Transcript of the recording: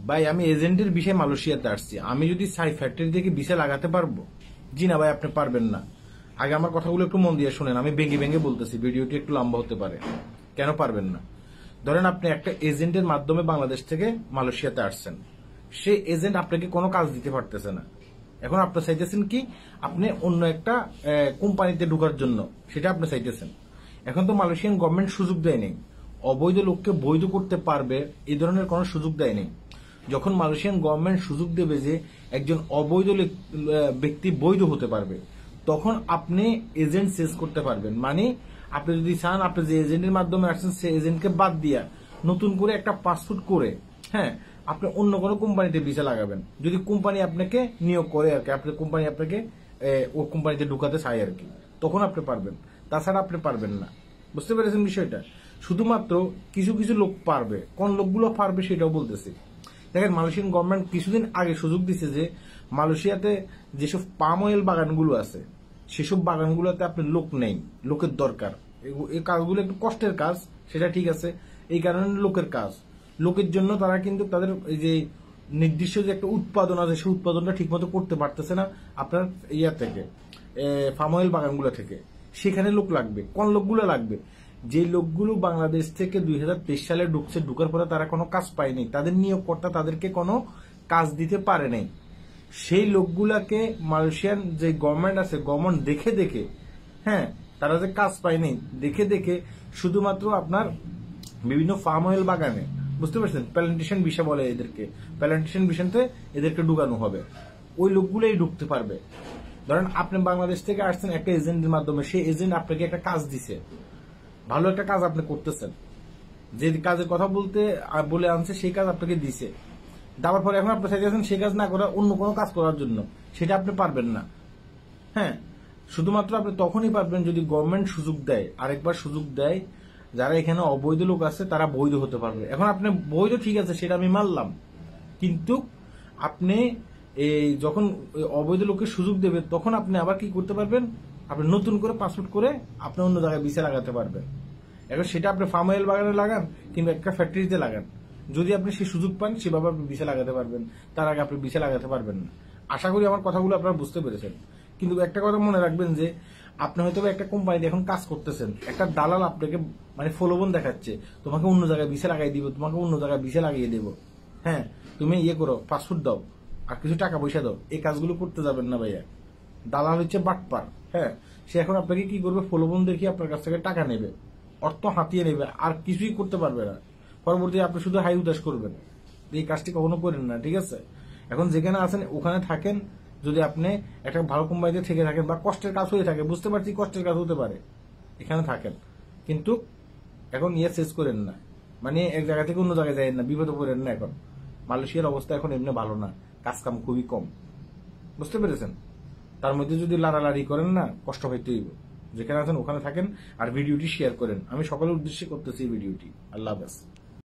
ভাই আমি এজেন্টের বিষয়ে মালয়েশিয়াতে আসছি, আমি যদি সাই ফ্যাক্টরি থেকে ভিসা লাগাতে পারবো? জি না ভাই, আপনি পারবেন না। আগে আমার কথাগুলো একটু মন দিয়ে শুনেন, আমি ভেঙে ভেঙে বলতেছি, ভিডিওটি একটু লম্বা হতে পারে। কেন পারবেন না? ধরেন আপনি একটা এজেন্টের মাধ্যমে বাংলাদেশ থেকে মালয়েশিয়াতে আসছেন, সেই এজেন্ট আপনাকে কোনো কাজ দিতে পারতেছে না। এখন আপনি চাইতেছেন কি, আপনি অন্য একটা কোম্পানিতে ঢোকার জন্য, সেটা আপনি চাইতেছেন। এখন তো মালয়েশিয়ান গভর্নমেন্ট সুযোগ দেয় নেই, অবৈধ লোককে বৈধ করতে পারবে এই ধরনের কোনো সুযোগ দেয় নেই। যখন মালয়েশিয়ান গভর্নমেন্ট সুযোগ দেবে যে একজন অবৈধ ব্যক্তি বৈধ হতে পারবে, তখন আপনি এজেন্ট চেঞ্জ করতে পারবেন। মানে আপনি যদি চান, আপনি যে এজেন্টের মাধ্যমে আসছেন সেই এজেন্টকে বাদ দিয়া নতুন করে একটা পাসপোর্ট করে, হ্যাঁ, আপনি অন্য কোনো কোম্পানিতে ভিসা লাগাবেন, যদি কোম্পানি আপনাকে নিয়োগ করে আর কি, আপনি কোম্পানি আপনাকে ও কোম্পানিতে ঢুকাতে চায় আর কি, তখন আপনি পারবেন। তাছাড়া আপনি পারবেন না। বুঝতে পেরেছেন বিষয়টা? শুধুমাত্র কিছু কিছু লোক পারবে, কোন লোকগুলো পারবে সেটাও বলতেছি। দেখেন, মালয়েশিয়ান গভর্নমেন্ট কিছুদিন আগে সুযোগ দিচ্ছে যে মালয়েশিয়াতে যেসব পাম অয়েল বাগানগুলো আছে, সেসব বাগানগুলোতে আপনি লোক নেই, লোকের দরকার। এই কাজগুলো একটু কষ্টের কাজ, সেটা ঠিক আছে, এই কারণে লোকের কাজ। লোকের জন্য তারা কিন্তু তাদের এই যে নির্দিষ্ট যে একটা উৎপাদন আছে, সেই উৎপাদনটা ঠিকমতো করতে পারতেছে না আপনার ইয়া থেকে, পাম অয়েল বাগানগুলো থেকে। সেখানে লোক লাগবে। কোন লোকগুলো লাগবে? যে লোকগুলো বাংলাদেশ থেকে 2023 সালে ঢুকছে, ঢুকার পরে তারা কোনো কাজ পায়নি, তাদের নিয়োগকর্তা তাদেরকে কোনো কাজ দিতে পারে নাই, সেই লোকগুলাকে মালয়েশিয়ান যে গভর্নমেন্ট আছে, গভর্নমেন্ট দেখে দেখে, হ্যাঁ, তারা যে কাজ পায়নি দেখে দেখে শুধুমাত্র আপনার বিভিন্ন ফার্ম অয়েল বাগানে, বুঝতে পারছেন, প্ল্যান্টেশন ভিসা বলে এদেরকে, প্ল্যান্টেশন ভিসাতে এদেরকে ঢুকানো হবে। ওই লোকগুলোই ঢুকতে পারবে। ধরেন আপনি বাংলাদেশ থেকে আসছেন একটা এজেন্টের মাধ্যমে, সেই এজেন্ট আপনাকে একটা কাজ দিছে, ভালো একটা কাজ আপনি করতেছেন, যে কাজের কথা বলে আনছে সেই কাজ আপনাকে দিছে, দেওয়ার পরে এখন আপনি চাইতেছেন সেই কাজ না করে অন্য কোনো কাজ করার জন্য, সেটা আপনি পারবেন না। হ্যাঁ, শুধুমাত্র আপনি তখনই পারবেন যদি গভর্নমেন্ট সুযোগ দেয়, আরেকবার সুযোগ দেয়, যারা এখানে অবৈধ লোক আছে তারা বৈধ হতে পারবে। এখন আপনি বৈধ, ঠিক আছে, সেটা আমি মানলাম, কিন্তু আপনি যখন অবৈধ লোকের সুযোগ দেবে, তখন আপনি আবার কি করতে পারবেন, আপনি নতুন করে পাসপোর্ট করে আপনি অন্য জায়গায় ভিসা লাগাতে পারবেন। এখন সেটা আপনি ফার্ম অয়েল বাগানে লাগান কিংবা একটা ফ্যাক্টরিতে লাগান, যদি আপনি সেই সুযোগ পান সেভাবে আপনি ভিসা লাগাতে পারবেন, তার আগে আপনি ভিসা লাগাতে পারবেন না। আশা করি আমার কথাগুলো আপনারা বুঝতে পেরেছেন। কিন্তু একটা কথা মনে রাখবেন যে আপনি হয়তো একটা কোম্পানিতে এখন কাজ করতেছেন, একটা দালাল আপনাকে মানে প্রলোভন দেখাচ্ছে, তোমাকে অন্য জায়গায় ভিসা লাগাই দিব, তোমাকে অন্য জায়গায় ভিসা লাগিয়ে দেবো, হ্যাঁ, তুমি ইয়ে করো, পাসপোর্ট দাও আর কিছু টাকা পয়সা দাও। এই কাজগুলো করতে যাবেন না ভাইয়া। দালাল হচ্ছে বাটপার। হ্যাঁ, সে এখন আপনাকে কি করবে, প্রলোভন দেখিয়ে আপনার কাছ থেকে টাকা নেবে, অর্থ হাতিয়ে নেবে, আর কিছুই করতে পারবে না। পরবর্তী আপনি শুধু হাই উদাস করবেন। এই কাজটি কখনো করেন না, ঠিক আছে? এখন যেখানে আছেন ওখানে থাকেন। যদি আপনি একটা ভালো কোম্পানিতে থেকে থাকেন বা কষ্টের কাজ হয়ে থাকে, বুঝতে পারছি কষ্টের কাজ হতে পারে, এখানে থাকেন, কিন্তু এখন শেষ করেন না, মানে এক জায়গা থেকে অন্য জায়গায় যাই না, বিপদে পড়েন না। এখন মালয়েশিয়ার অবস্থা এখন এমনি ভালো না, কাজ কাম খুবই কম, বুঝতে পেরেছেন? তার মধ্যে যদি লাড়ালাড়ি করেন না, কষ্ট হইতে হইব। যেখানে আছেন ওখানে থাকেন, আর ভিডিওটি শেয়ার করেন। আমি সকলের উদ্দেশ্যে করতেছি এই ভিডিওটি। আল্লাহ হাফেজ।